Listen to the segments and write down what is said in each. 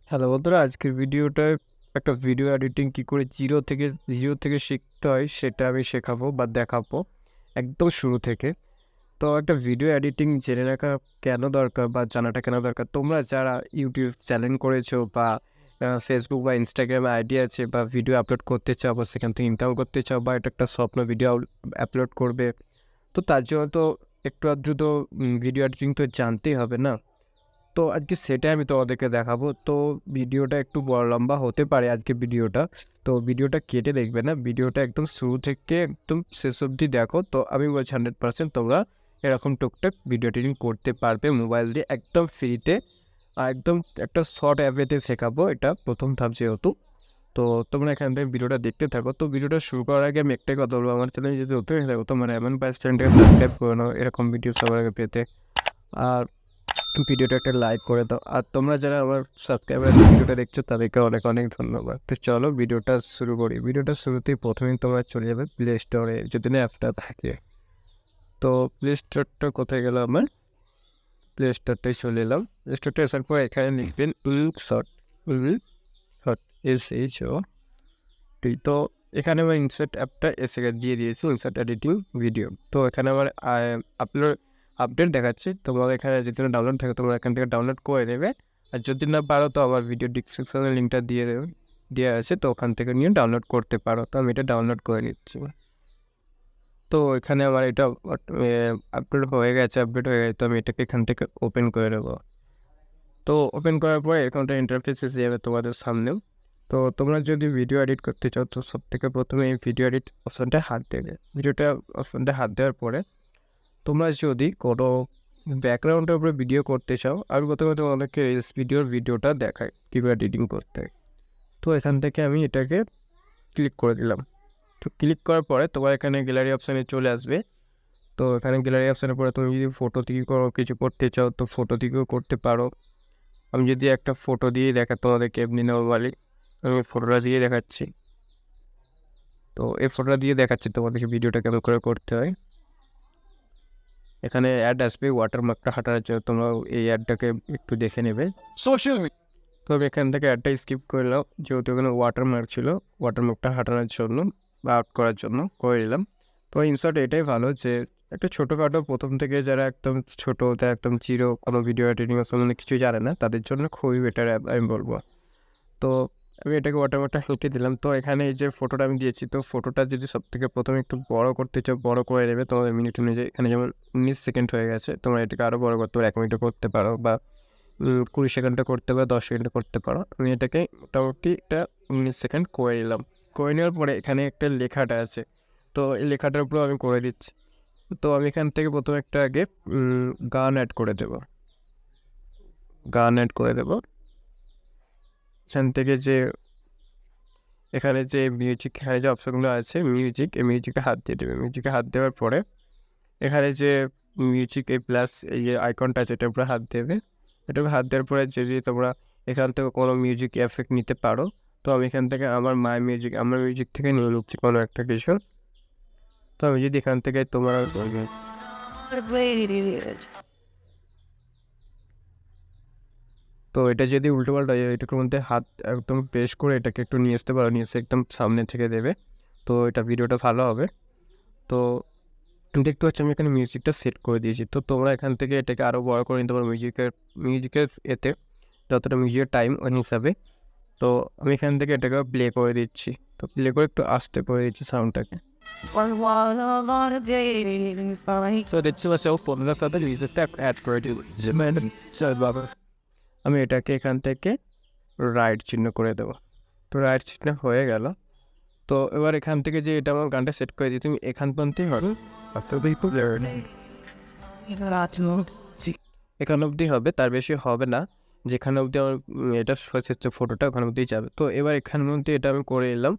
Hello বন্ধুরা, আজকের ভিডিওটায় একটা ভিডিও এডিটিং কী করে জিরো থেকে শিখতে হয় সেটা আমি শেখাবো বা দেখাবো একদম শুরু থেকে। তো একটা ভিডিও এডিটিং জেনে রাখা কেন দরকার বা জানাটা কেন দরকার, তোমরা যারা ইউটিউব চ্যানেল করেছো বা ফেসবুক বা ইনস্টাগ্রামে আইডি আছে বা ভিডিও আপলোড করতে চাও বা সেখান থেকে ইনকাম করতে চাও বা এটা একটা স্বপ্ন ভিডিও আপলোড করবে, তো তার জন্য তো একটু আধটু তো ভিডিও এডিটিং তো জানতেই হবে না। তো আজকে সেটাই আমি তোমাদেরকে দেখাবো। তো ভিডিওটা একটু বড় লম্বা হতে পারে আজকে ভিডিওটা। তো ভিডিওটা কেটে দেখবে না, ভিডিওটা একদম শুরু থেকে একদম শেষ অবধি দেখো। তো আমি বলছি 100% তোমরা এরকম টুকটাক ভিডিও এডিটিং করতে পারবে মোবাইল দিয়ে একদম ফ্রিতে। আর একদম একটা শর্ট অ্যাপেতে শেখাবো, এটা প্রথম ধাপ যেহেতু। তো তোমরা এখান থেকে ভিডিওটা দেখতে থাকো। তো ভিডিওটা শুরু করার আগে আমি একটাই কথা বলবো, আমার চ্যানেল যদি হতে হয়ে থাকো তোমরা এমন চ্যানেলটাকে সাবস্ক্রাইব করে নাও এরকম ভিডিও সবার আগে পেতে। আর ভিডিওটা একটা লাইক করে দাও। আর তোমরা যারা আমার সাবস্ক্রাইবার আছে ভিডিওটা দেখছো তাদেরকে অনেক অনেক ধন্যবাদ। তো চলো ভিডিওটা শুরু করি। ভিডিওটা শুরুতেই প্রথমেই তোমরা চলে যাবে প্লে স্টোরে, যদি না অ্যাপটা থাকে। তো প্লে স্টোরটা কোথায় গেল আমার? প্লে স্টোরটাই চলে এলাম। প্লে স্টোরটা আসার পর এখানে লিখবেন ইনশট। InShot SHOT। তো এখানে আমার ইনসার্ট অ্যাপটা এসে দিয়ে দিয়েছি, ইনসার্ট এডিটিং ভিডিও। তো এখানে আমার আপডেট দেখাচ্ছে। তোমার এখানে যদি ডাউনলোড থাকে তোমরা এখান থেকে ডাউনলোড করে নেবে। আর যদি না পারো তো আমার ভিডিও ডিসক্রিপশনের লিঙ্কটা দেওয়া আছে, তো ওখান থেকে নিয়ে ডাউনলোড করতে পারো। তো আমি এটা ডাউনলোড করে নিচ্ছি। তো এখানে আমার এটা আপডেট হয়ে গেছে। তো আমি এটাকে এখান থেকে ওপেন করে নেবো। তো ওপেন করার পরে এখানটা ইন্টারফেস এসে যাবে তোমাদের সামনেও। তো তোমরা যদি ভিডিও এডিট করতে চাও তো সব থেকে প্রথমে এই ভিডিও এডিট অপশানটা হাত দেবে। অপশানটা হাত দেওয়ার পরে তোমরা যদি কোনো ব্যাকগ্রাউন্ডের উপরে ভিডিও করতে চাও, আর প্রথমে তোমাদেরকে রিলস ভিডিওটা দেখায় কীভাবে এডিটিং করতে হয়। তো এখান থেকে আমি এটাকে ক্লিক করে দিলাম। তো ক্লিক করার পরে তোমার এখানে গ্যালারি অপশানে চলে আসবে। তো এখানে গ্যালারি অপশানের পরে তুমি যদি ফটো থেকে কিছু করতে চাও তো ফটো থেকেও করতে পারো। আমি যদি একটা ফটো দিয়ে তোমাদেরকে এমনি নর্মালি আমি ফটোটা দিয়ে দেখাচ্ছি। তো এই ফটোটা দিয়ে দেখাচ্ছি তোমাদেরকে ভিডিওটা কেমন করে করতে হয়। এখানে অ্যাড আসবে ওয়াটারমার্কটা হাঁটার জন্য, তোমরা এই অ্যাডটাকে একটু দেখে নেবে। তো আমি এখান থেকে অ্যাডটা স্কিপ করলাম, যেহেতু এখানে ওয়াটারমার্ক ছিল, ওয়াটারমার্কটা হাঁটানোর জন্য বা আউট করার জন্য করে দিলাম। তো ইনসার্ট এটাই ভালো যে একটা ছোটোখাটো প্রথম থেকে যারা একদম ছোটো, তারা একদম জিরো কোনো ভিডিও এডিটিং সম্বন্ধে কিছুই জানে না, তাদের জন্য খুবই বেটার অ্যাপ আমি বলবো। তো আমি এটাকে ওয়াটারমার্কটা হেঁটে দিলাম। তো এখানে এই যে ফটোটা আমি দিয়েছি, তো ফটোটা যদি সব থেকে প্রথমে একটু বড় করতে চাও বড় করে নেবে তোমাদের মিনিট অনুযায়ী। এখানে যেমন 19 সেকেন্ড হয়ে গেছে, তোমরা এটাকে আরও বড় করতে পারো, 1 মিনিটও করতে পারো বা 20 সেকেন্ডে করতে পারো, 10 সেকেন্ডে করতে পারো। আমি এটাকে মোটামুটি এটা 19 সেকেন্ড করে নিলাম। করে নেওয়ার পরে এখানে একটা লেখাটা আছে, তো এই লেখাটার উপরেও আমি করে দিচ্ছি। তো আমি এখান থেকে প্রথমে একটা আগে গান অ্যাড করে দেবো। এখান থেকে যে এখানে যে মিউজিক, এখানে যে অপশানগুলো আছে মিউজিক, এই মিউজিকে হাত দিয়ে দেবে। মিউজিকে হাত দেওয়ার পরে এখানে যে মিউজিক এই প্লাস এই যে আইকনটা আছে এটার উপরে হাত দেবে। এটাকে হাত দেওয়ার পরে যদি তোমরা এখান থেকে কোনো মিউজিক এফেক্ট নিতে পারো, তো আমি এখান থেকে আমার মিউজিক থেকে নিয়ে নিচ্ছি কোনো একটা কিছু। তো আমি যদি এখান থেকে তোমার তো এটা যদি উল্টোপাল্টা হয় এটার মধ্যে হাত একদম প্রেস করে এটাকে একটু নিয়ে আসতে পারো, নিয়ে এসে একদম সামনে থেকে দেবে। তো এটা ভিডিওটা ভালো হবে। তো দেখতে পাচ্ছি আমি এখানে মিউজিকটা সেট করে দিয়েছি। তো তোমরা এখান থেকে এটাকে আরও বড় করে নিতে পারো মিউজিকের এতে যতটা মিউজিকের টাইম ওই হিসাবে। তো আমি এখান থেকে এটাকে প্লে করে দিচ্ছি। তো প্লে করে একটু আস্তে করে দিচ্ছি সাউন্ডটাকে। আমি এটাকে এখান থেকে রাইট চিহ্ন করে দেবো। তো রাইট চিহ্ন হয়ে গেল। তো এবার এখান থেকে যে এটা আমার গানটা সেট করে দিই, তুমি এখান পর্যন্তই হবে, এখান অবধি হবে, তার বেশি হবে না। যেখানে অবধি আমার এটা হচ্ছে ফটোটা ওখানে অবধি যাবে। তো এবার এখানের মধ্যে এটা আমি করে এলাম।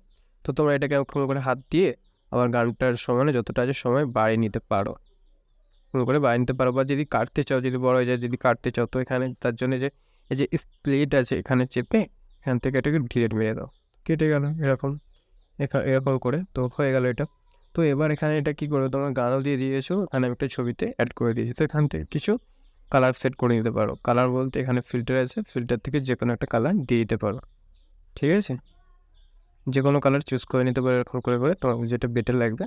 তো তোমরা এটাকে করে হাত দিয়ে আবার গানটার সমানে যতটা আছে সময় বাড়িয়ে নিতে পারো, করে বাড়িয়ে নিতে পারো। বা যদি কাটতে চাও, যদি বড় হয়ে যায়, যদি কাটতে চাও তো এখানে তার জন্য যে এই যে স্প্লিট আছে এখানে চেপে এখান থেকে এটাকে ডিলিট মেরে দাও, কেটে গেল এরকম এরকম করে। তো হয়ে গেল এটা। তো এবার এখানে এটা কী করবে, তোমার গানও দিয়ে দিয়েছো, এখানে একটা ছবিতে অ্যাড করে দিয়েছি। তো এখান থেকে কিছু কালার সেট করে নিতে পারো। কালার বলতে এখানে ফিল্টার আছে, ফিল্টার থেকে যে কোনো একটা কালার দিয়ে দিতে পারো, ঠিক আছে? যে কোনো কালার চুজ করে নিতে পারো এরকম করে তোমার যেটা বেটার লাগবে।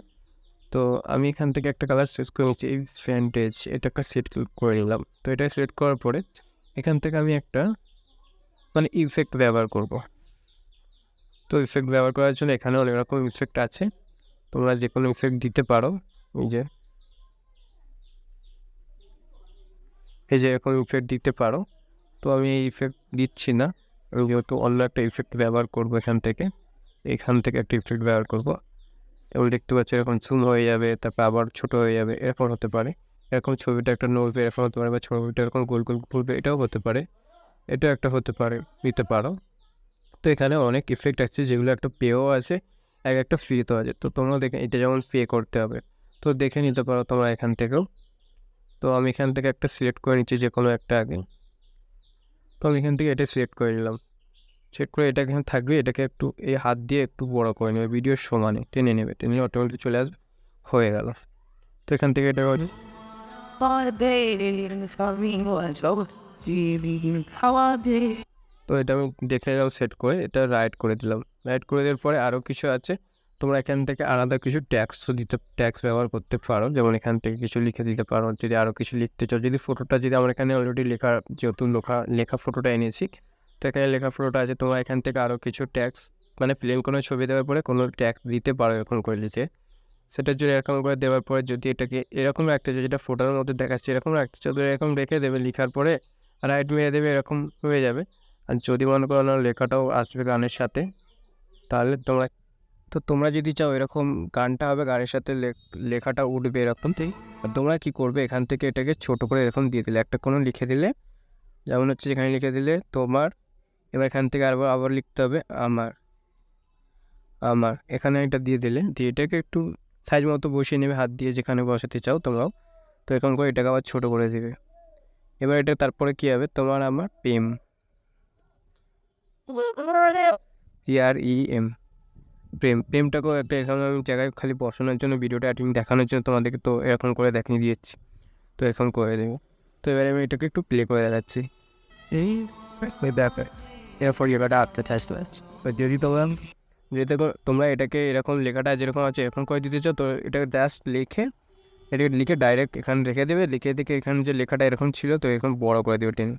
তো আমি এখান থেকে একটা কালার চুজ করে নিচ্ছি, এই ফ্যান্টেজ এটাকে সেট করে নিলাম। তো এটা সেট করার পরে এখান থেকে আমি একটা মানে ইফেক্ট ব্যবহার করব। তো ইফেক্ট ব্যবহার করার জন্য এখানে অনেক রকম ইফেক্ট আছে, তোমরা যে কোনো ইফেক্ট দিতে পারো। এই যে এরকম ইফেক্ট দিতে পারো। তো আমি এই ইফেক্ট দিচ্ছি না, আমি যেহেতু অন্য একটা ইফেক্ট ব্যবহার করবো এখান থেকে একটা ইফেক্ট ব্যবহার করবো। এবং দেখতে পাচ্ছি এরকম জুম হয়ে যাবে, তারপর আবার ছোট হয়ে যাবে, এরকম হতে পারে। এরকম ছবিটা একটা নড়বে, এরকম হতে পারে, বা ছবিটা এরকম গোল গোল ঘুরবে, এটাও হতে পারে। এটা একটা হতে পারে, নিতে পারো। তো এখানে অনেক ইফেক্ট আছে, যেগুলো একটা পেও আছে, একটা ফ্রিতেও আছে। তো তোমরা দেখে এটা যেমন পে করতে হবে, তো দেখে নিতে পারো তোমরা এখান থেকেও। তো আমি এখান থেকে একটা সিলেক্ট করে নিচ্ছি, যে কোনো একটা আগে। তো আমি এখান থেকে এটা সিলেক্ট করে নিলাম। সেট করে এটা এখানে থাকবে, এটাকে একটু এই হাত দিয়ে একটু বড় করে নেবে, ভিডিওর সমানে টেনে নেবে, টেনে অটোমেটিক চলে আসবে, হয়ে গেল। তো এখান থেকে এটা তো এটা আমি দেখে নিলাম সেট করে, এটা রাইট করে দিলাম। রাইট করে দেওয়ার পরে আরও কিছু আছে, তোমরা এখান থেকে আলাদা কিছু ট্যাক্স ব্যবহার করতে পারো। যেমন এখান থেকে কিছু লিখে দিতে পারো, যদি আরও কিছু লিখতে চাও, যদি ফটোটা যদি আমার এখানে অলরেডি যেহেতু লেখা ফটোটা এনেছি, তো এখানে লেখা ফটোটা আছে, তোমরা এখান থেকে আরও কিছু ট্যাক্স মানে ফিল্ম কোনো ছবি দেওয়ার পরে কোনো ট্যাক্স দিতে পারো এরকম করে লিখে। সেটার জন্য এরকম করে দেওয়ার পরে যদি এটাকে এরকম রাখতে চাও, যেটা ফটোর মধ্যে দেখাচ্ছে এরকম রাখতে চাও, তো এরকম রেখে দেবে, লেখার পরে রাইট মেরে দেবে, এরকম হয়ে যাবে। আর যদি মনে করো না লেখাটাও আসবে গানের সাথে, তাহলে তোমরা যদি চাও এরকম গানটা হবে গানের সাথে লেখাটা উঠবে এরকম, আর তোমরা কী করবে, এখান থেকে এটাকে ছোটো করে এরকম দিয়ে দিলে, একটা কোনো লিখে দিলে, যেমন হচ্ছে এখানে লিখে দিলে তোমার। এবার এখান থেকে আবার লিখতে হবে আমার এখানে এটা দিয়ে দিলে, দিয়ে এটাকে একটু সাইজ মতো বসিয়ে নেবে হাত দিয়ে, যেখানে বসাতে চাও তোমরাও। তো এরকম করে এটাকে আবার ছোটো করে দেবে। এবার এটা তারপরে কী হবে, তোমার আমার প্রেম, PREM, প্রেমটাকেও একটা এরকম আমি জায়গায় খালি বসানোর জন্য, ভিডিওটা দেখানোর জন্য তোমাদেরকে তো এরকম করে দেখিয়ে দিয়েছি। তো এখন করে দেবো। তো এবারে আমি এটাকে একটু প্লে করে দেখাচ্ছি। এরপর জায়গাটা আস্তে আস্তে আসছে। যদি তোমরা এটাকে এরকম লেখাটা যেরকম আছে এরকম করে দিতে চাও, তো এটাকে জাস্ট এটাকে লিখে ডাইরেক্ট এখানে রেখে দেবে। দেখে এখানে যে লেখাটা এরকম ছিল, তো এরকম বড় করে দেবে টেন,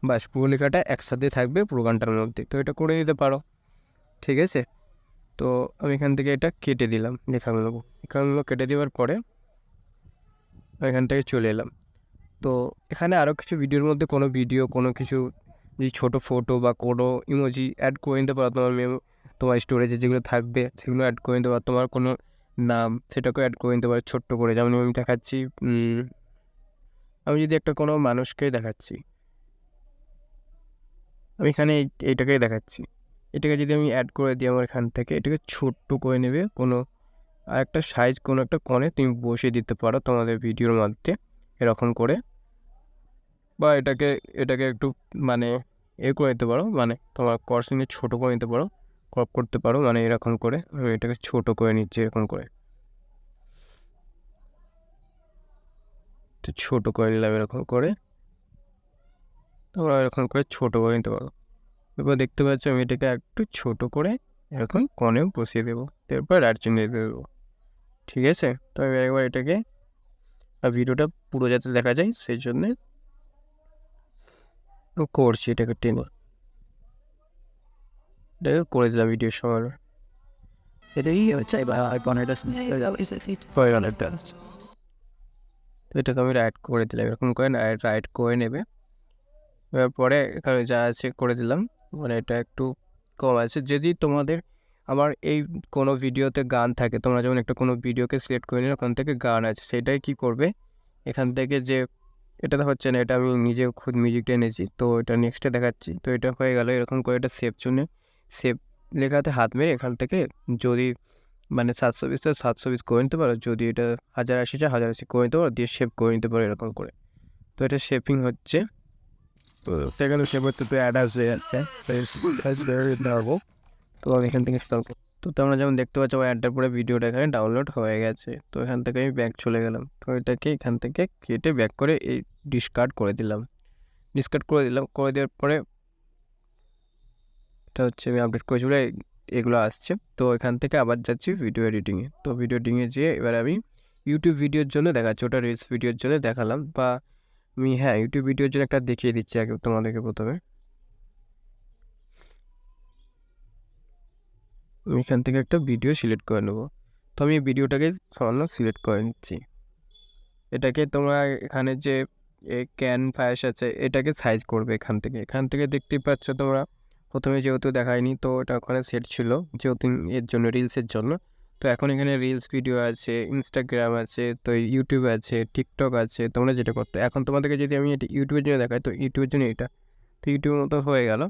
বাস পুরো লেখাটা একসাথে থাকবে পুরো গানটার মধ্যে। তো এটা করে নিতে পারো, ঠিক আছে? তো আমি এখান থেকে এটা কেটে দিলাম, লেখাগুলো কেটে দেওয়ার পরে এখান থেকে চলে এলাম। তো এখানে আরও কিছু ভিডিওর মধ্যে কোনো কিছু যদি ছোটো ফটো বা কোনো ইমোজি অ্যাড করে নিতে পারো, তোমার স্টোরেজে যেগুলো থাকবে সেগুলো অ্যাড করে নিতে পারো। তোমার কোনো নাম সেটাকেও অ্যাড করে নিতে পারো ছোট্ট করে। যেমন আমি দেখাচ্ছি, আমি যদি একটা কোনো মানুষকে দেখাচ্ছি, আমি এখানে এইটাকেই দেখাচ্ছি, এটাকে যদি আমি অ্যাড করে দিই আমার এখান থেকে, এটাকে ছোট্ট করে নেবে, আর একটা সাইজ কোনো একটা কোণে তুমি বসিয়ে দিতে পারো তোমাদের ভিডিওর মধ্যে এরকম করে, বা এটাকে একটু মানে করে নিতে পারো, মানে তোমার কর্সিংয়ে ছোটো করে নিতে পারো, ক্রপ করতে পারো, মানে এরকম করে আমি এটাকে ছোটো করে নিচ্ছি এরকম করে। তো ছোটো করে নিলাম এরকম করে, তোমরা এরকম করে ছোটো করে নিতে পারো। এরপর দেখতে পাচ্ছ আমি এটাকে একটু ছোটো করে এরকম কোণেও বসিয়ে দেবো, এরপর রাইট চিহ্ন দিয়ে দেবো, ঠিক আছে? তো আমি একবার এটাকে ভিডিওটা পুরো যাতে দেখা যায় সেই জন্যে করছি, এটাকে টেনে এটাকে করে দিলাম ভিডিওর সময়। তো এটাকে আমি রাইট করে দিলাম, এরকম করে রাইট করে নেবে। এবার পরে এখানে যা আছে করে দিলাম, মানে এটা একটু কম আছে। যদি তোমাদের আমার এই কোনো ভিডিওতে গান থাকে, তোমরা যেমন একটা কোনো ভিডিওকে সিলেক্ট করে নিলে ওখান থেকে গান আছে, সেটাই কি করবে, এখান থেকে যে এটাতে হচ্ছে না, এটা আমি নিজে খুদ মিউজিকটা এনেছি, তো এটা নেক্সটে দেখাচ্ছি। তো এটা হয়ে গেল, এরকম করে এটা সেভ লেখাতে হাত মেরে এখান থেকে যদি মানে 720 করে নিতে পারো, যদি এটা 1080 1080 করে নিতে পারো, দিয়ে সেভ করে নিতে পারো এরকম করে। তো এটা শেপিং হচ্ছে, সেখানে সেভ হতে তো অ্যাড আসবে, তো আমি এখান থেকে স্টার্ট। তো তোমরা যেমন দেখতে পাচ্ছ আমার অ্যাডটার পরে ভিডিওটা এখানে ডাউনলোড হয়ে গেছে। তো এখান থেকে আমি ব্যাক চলে গেলাম, তো এটাকে এখান থেকে কেটে ব্যাক করে এই ডিসকার্ড করে দিলাম। করে দেওয়ার পরে এটা হচ্ছে আমি আপডেট করেছি বলে এগুলো আসছে। তো এখান থেকে আবার যাচ্ছি ভিডিও এডিটিংয়ে। তো ভিডিও এডিটিংয়ে যেয়ে এবার আমি ইউটিউব ভিডিওর জন্য দেখাচ্ছি, ওটা রিলস ভিডিওর জন্য দেখালাম, বা আমি ইউটিউব ভিডিওর জন্য একটা দেখিয়ে দিচ্ছি আগে তোমাদেরকে। প্রথমে আমি এখান থেকে একটা ভিডিও সিলেক্ট করে নেবো। তো আমি ভিডিওটাকে সামান্য সিলেক্ট করে নিচ্ছি। এটাকে তোমরা এখানে যে ক্যানভাস আছে এটাকে সাইজ করবে এখান থেকে দেখতেই পাচ্ছ তোমরা। প্রথমে যেহেতু দেখায়নি তো এটা ওখানে সেট ছিল যেহেতু এর জন্য, রিলসের জন্য। তো এখন এখানে রিলস ভিডিও আছে, ইনস্টাগ্রাম আছে, তো ইউটিউব আছে, টিকটক আছে। তোমরা যেটা করতে, এখন তোমাদেরকে যদি আমি এটা ইউটিউবের জন্য দেখাই, তো ইউটিউবের জন্য এটা, তো ইউটিউবের মতো হয়ে গেল।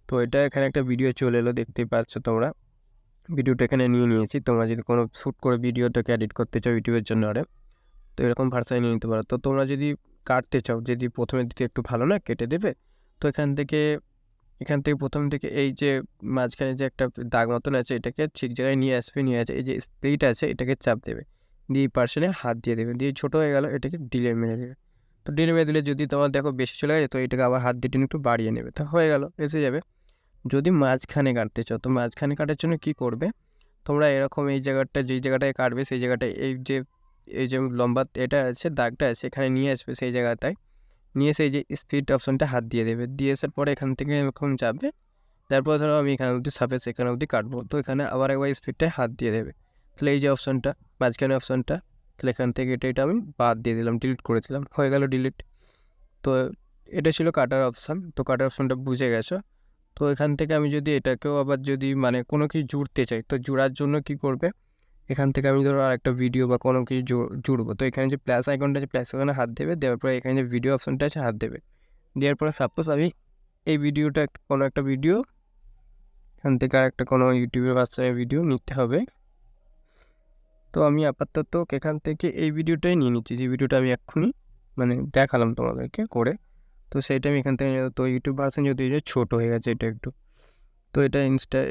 তো এটা এখানে একটা ভিডিও চলে এলো, দেখতেই পাচ্ছ তোমরা। ভিডিওটা এখানে নিয়ে নিয়েছি। তোমরা যদি কোনো শ্যুট করে ভিডিওটাকে এডিট করতে চাও ইউটিউবের জন্য তো এরকম ভার্সায় নিয়ে নিতে পারো। তো তোমরা যদি কাটতে চাও, যদি প্রথমের দিকে একটু ভালো না কেটে দেবে, তো এখান থেকে প্রথম থেকে এই যে মাঝখানে যে একটা দাগ মতন আছে এটাকে ঠিক জায়গায় নিয়ে আসবে। এই যে স্প্লিট আছে এটাকে চাপ দেবে, দিয়ে পার্সনে হাত দিয়ে দেবে, দিয়ে ছোটো হয়ে গেল এটাকে ডিলে মেরে দেবে। তো ডিলে মেরে দিলে যদি তোমার দেখো বেশি চলে গেছে, তো এটাকে আবার হাত দিয়ে টেনে একটু বাড়িয়ে নেবে, তো হয়ে গেল, এসে যাবে। যদি মাঝখানে কাটতে চাও, তো মাঝখানে কাটার জন্য কী করবে তোমরা, এরকম এই জায়গাটা, যেই জায়গাটায় কাটবে সেই জায়গাটায় এই যে লম্বা এটা আছে, দাগটা আছে, এখানে নিয়ে আসবে সেই জায়গাটায়। নিয়ে এসে এই যে স্পিড অপশনটা হাত দিয়ে দেবে, দিয়ে আসার পরে এখান থেকে এরকম যাবে। তারপর ধরো আমি এখানে অবধি সাপেস এখানে অবধি কাটবো, তো এখানে আবার একবার স্পিডটায় হাত দিয়ে দেবে। তাহলে এই যে অপশনটা, মাঝখানে অপশনটা, তাহলে এখান থেকে এটা আমি বাদ দিয়ে দিলাম, ডিলিট করে দিলাম, হয়ে গেল ডিলিট। তো এটা ছিল কাটার অপশান। তো কাটার অপশানটা বুঝে গেছো। তো এখান থেকে আমি যদি এটাকেও আবার যদি কোনো কিছু জুড়তে চাই, তো জোড়ার জন্য কি করবে, এখান থেকে আমি ধরো আরেকটা ভিডিও বা কোনো কিছু জুড়বো, তো এখানে যে প্লাস আইকনটা আছে, প্লাস আইকনে হাত দেবে, দেওয়ার পরে এখানে যে ভিডিও অপশানটা আছে হাত দেবে, দেওয়ার পরে সাপোজ আমি এই ভিডিওটা কোনো একটা ভিডিও এখান থেকে আর একটা কোনো ইউটিউবের বাচ্চার ভিডিও নিতে হবে। তো আমি আপাতত এখান থেকে এই ভিডিওটাই নিয়ে নিচ্ছি, যে ভিডিওটা আমি এক্ষুনি দেখালাম তোমাদেরকে করে। তো সেইটা আমি এখান থেকে, তো ইউটিউব ভার্সন যদি ছোটো হয়ে গেছে এটা একটু, তো এটা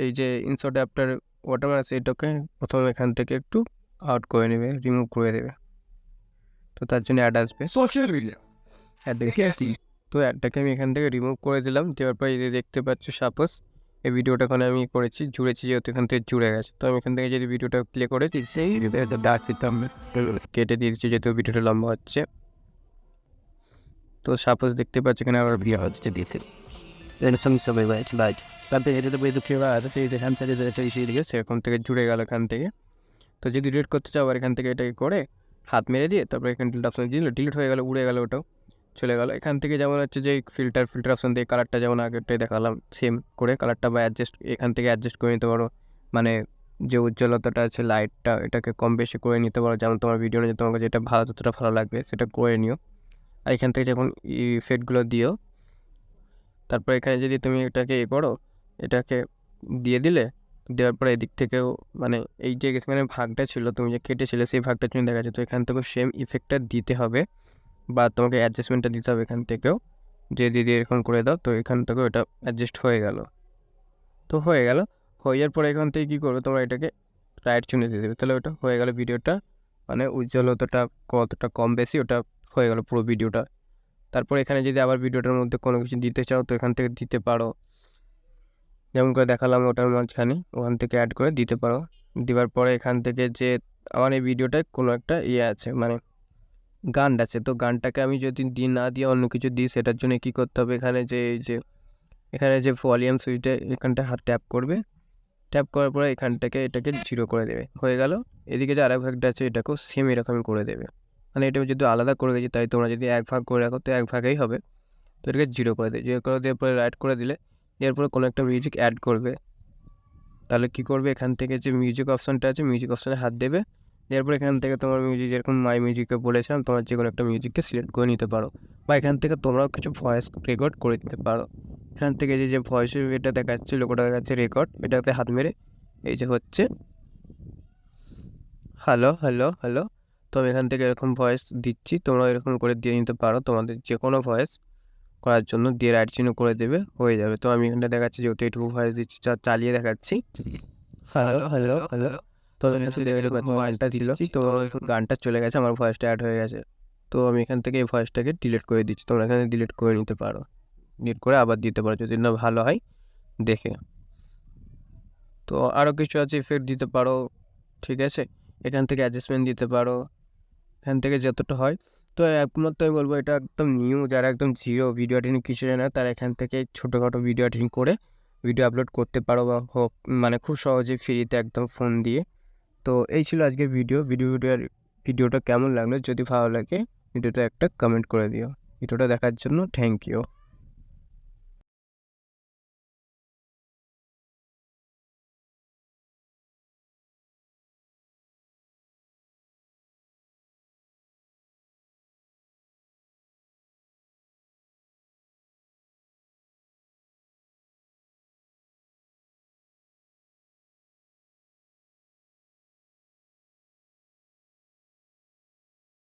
এই যে ইনশট অ্যাপটার ওয়াটারমার্ক আছে, এটাকে প্রথমে এখান থেকে একটু আউট করে নেবে, রিমুভ করে দেবে। তো তার জন্য অ্যাড আসবে, সোশ্যাল মিডিয়া অ্যাড দেখে আসি। তো অ্যাডটাকে আমি এখান থেকে রিমুভ করে দিলাম। দেওয়ার পরে এই দেখতে পাচ্ছ সাপোজ এই ভিডিওটা ওখানে আমি করেছি, জুড়েছি, যেহেতু এখান থেকে জুড়ে গেছে। তো আমি এখান থেকে যদি ভিডিওটা প্লে করে দিই, সেই ডাক দিতাম, কেটে দিয়েছি যেহেতু ভিডিওটা লম্বা হচ্ছে। তো সাপোজ দেখতে পাচ্ছ এখানে আবার ভিডিও হচ্ছে দিয়েছে, সেরকম থেকে জুড়ে গেল এখান থেকে। তো যদি ডিলিট করতে চাও আবার এখান থেকে এটাকে করে হাত মেরে দিয়ে তারপরে এখানে ডিলিট অপশন দিলে ডিলিট হয়ে গেল, উড়ে গেল, ওটাও চলে গেল। এখান থেকে যেমন হচ্ছে যে ফিল্টার অপশন দিয়ে কালারটা যেমন আগেরটাই দেখালাম, সেম করে কালারটা বা এখান থেকে অ্যাডজাস্ট করে নিতে পারো। যে উজ্জ্বলতাটা আছে লাইটটা, এটাকে কম বেশি করে নিতে পারো, যেমন তোমার ভিডিও নিয়ে তোমাকে যেটা যতটা ভালো লাগবে সেটা করে নিও। আর এখান থেকে যখন ইফেক্টগুলো দিও, তারপর এখানে যদি তুমি এটাকে করো, এটাকে দিয়ে দিলে, দেওয়ার পরে এদিক থেকেও এই যে ভাগটা ছিল তুমি যে কেটেছিলে সেই ভাগটা তুমি দেখা যায়। তো এখান থেকেও সেম ইফেক্টটা দিতে হবে বা তোমাকে অ্যাডজাস্টমেন্টটা দিতে হবে এখান থেকেও, যে দিদি এরকম করে দাও। তো এখান থেকেও এটা অ্যাডজাস্ট হয়ে গেল। তো হয়ে যাওয়ার পরে এখান থেকে কী করবে, তোমরা এটাকে রাইট চুনে দিয়ে দেবে, তাহলে ওটা হয়ে গেল। ভিডিওটা উজ্জ্বলতাটা কতটা কম বেশি ওটা হয়ে গেল পুরো ভিডিওটা। তারপর এখানে যদি আবার ভিডিওটার মধ্যে কোনো কিছু দিতে চাও, তো এখান থেকে দিতে পারো, যেমন করে দেখালাম ওটার মাঝখানে, ওখান থেকে অ্যাড করে দিতে পারো। দেওয়ার পরে এখান থেকে যে আমার এই ভিডিওটায় কোনো একটা আছে গান আছে, তো গানটাকে আমি যদি না দিয়ে অন্য কিছু দিই, সেটার জন্য কী করতে হবে, এখানে যে ভলিউম সুইচটা এখানটা হাত ট্যাপ করবে, ট্যাপ করার পরে এখানটাকে এটাকে 0 করে দেবে, হয়ে গেল। এদিকে যে আরেক ভাগটা আছে এটাকেও সেম এরকমই করে দেবে। এটা যদি আলাদা করে গেছি, তাই তোমরা যদি এক ভাগ করে রাখো তো এক ভাগেই হবে। তো এটাকে 0 করে দেয়, 0 করে দেওয়ার পরে রাইট করে দিলে, এরপরে কোনো একটা মিউজিক অ্যাড করবে। তাহলে কী করবে, এখান থেকে যে মিউজিক অপশানটা আছে মিউজিক অপশানে হাত দেবে, এরপর এখান থেকে তোমার মিউজিক, যেরকম মাই মিউজিকে বলেছিলাম, তোমার যে কোনো একটা মিউজিককে সিলেক্ট করে নিতে পারো, বা এখান থেকে তোমরাও কিছু ভয়েস রেকর্ড করে দিতে পারো। এখান থেকে যে ভয়েসের এটা দেখাচ্ছে, লোকটা দেখাচ্ছে রেকর্ড, এটাতে হাত মেরে এই যে হচ্ছে হ্যালো হ্যালো হ্যালো। তো আমি এখান থেকে এরকম ভয়েস দিচ্ছি, তোমরা এরকম করে দিয়ে নিতে পারো তোমাদের যে কোনো ভয়েস করার জন্য, দিয়ে রাইট চিহ্ন করে দেবে, হয়ে যাবে। তো আমি এখানটা দেখাচ্ছি, যেহেতু এইটুকু ভয়েস দিচ্ছি, চালিয়ে দেখাচ্ছি, হ্যালো হ্যালো হ্যালো। তো গানটা দিল, তো গানটা চলে গেছে, আমার ভয়েসটা অ্যাড হয়ে গেছে। তো আমি এখান থেকে এই ভয়েসটাকে ডিলিট করে দিচ্ছি, তোমরা এখানে ডিলিট করে নিতে পারো, ডিলিট করে আবার দিতে পারো যদি না ভালো হয় দেখে। তো আরও কিছু আছে, ইফেক্ট দিতে পারো, ঠিক আছে, এখান থেকে অ্যাডজাস্টমেন্ট দিতে পারো, এখান থেকে যতটা হয়। তো একমাত্র আমি বলবো এটা একদম নিউ, যারা একদম জিরো ভিডিও এডিটিং কিছু জানে না, তারা এখান থেকে ছোটোখাটো ভিডিও এডিটিং করে ভিডিও আপলোড করতে পারো, বা হোক মানে খুব সহজে ফ্রিতে একদম ফোন দিয়ে। তো এই ছিল আজকের ভিডিওটা কেমন লাগলো, যদি ভালো লাগে ভিডিওটা একটা কমেন্ট করে দিও। ভিডিওটা দেখার জন্য থ্যাংক ইউ।